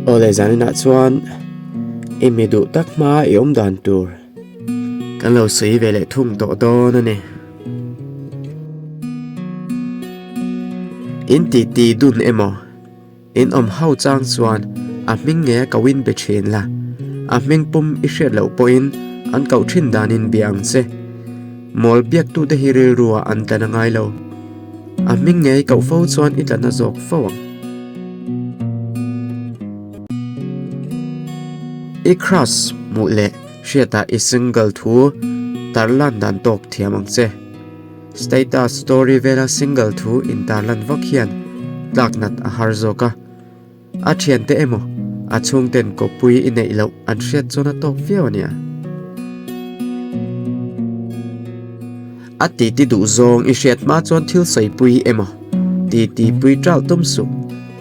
Ole zani na chuan imi du tak ma i om dan tur kan lo sui ve le thung to do na ne in ti dun emo in om hau chang chuan a ming nge kawin be thin la a ming pum i hret lo poin an kau thin danin biang che mol biak tu de hiril ruwa an tana ngai lo a ming nge kau fo chuan i tlana zok fawang i cross mu le hriata i single thu tarlan dan tok thiamang che status story vela single thu in tarlan vak hian tlaknat a har zoka a thian te emo a chung ten ko pui i nei lo an hriat chona tok fiaw nia a ti du zong i hriat ma chon thil soi pui emo ti pui tral tum su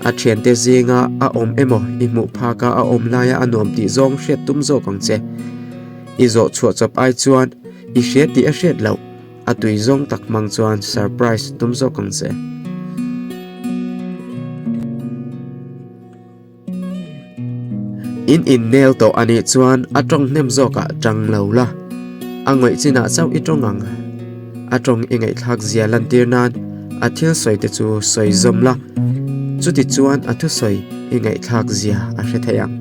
a thian te zinga a om emo i mu pha ka a om laya anom ti zong hriat tum zo kang che i zo chhuat chop ai chuan i hriat ti a hriat lo a tui zong tak mang chuan surprise tum zo kang che in nail to ani chuan a tong nem zo ka tang lo la angoi china chau i tongang a tong ingai thak zia lan tir nan a thil soi te chu soi zom la chuti chuan a thu soi ingai thak zia a hre thayang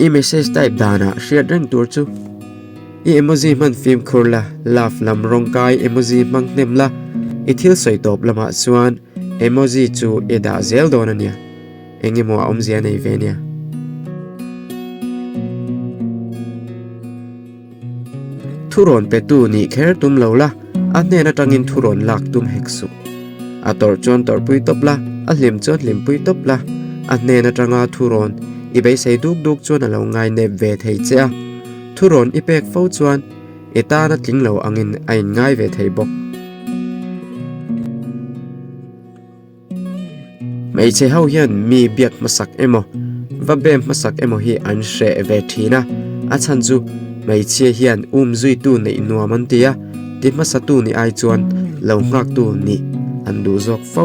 i message type dana share reng tur chu i emoji man film khurla laugh lam rong kai emoji mang nem la i thil soi top lama chuan emoji chu eda zel don ania engemo om zia nei ve nia thuron pe tu ni kher tum lo la a ne na tangin thuron lak tum heksu a tor chon tor pui top la a hlim chon hlim pui top la a ne na tanga thuron i bei sei duk chuan a lo ngai ne ve thei che thuron i pek fo chuan eta na tling lo angin ain ngai ve thei bok mei che hau hian mi biak masak emo va bem masak emo hi an hre ve thina a chan chu mei che hian zui tu nei nuaman tia ti masatu ni ai chuan lo ngak tu ni an du zok fo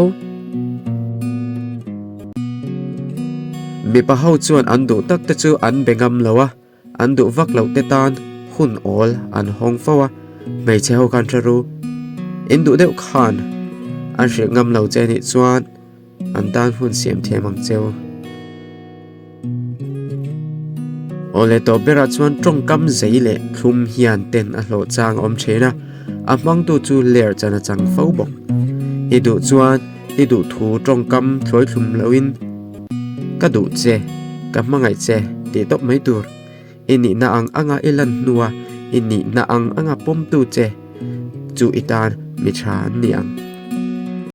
mi pa hau chuan an du tak te chu an bengam lowa an du vak lo te tan hun ol an hong fowa mei che ho kan tharu in du deuh khan an hre ngam lo che ni chuan an dan hun siam thiamang cheu ole to bera chuan tong kam zeile thum hian ten a hlo chang om thena a mang tu chu ler chana chang fo bok i du chuan i du thu tong kam thloi thlum loin ka du che ka mangai che ti top mai tur ini na ang anga ilan nuwa ini na ang anga pom tu che chu itan mi tha niang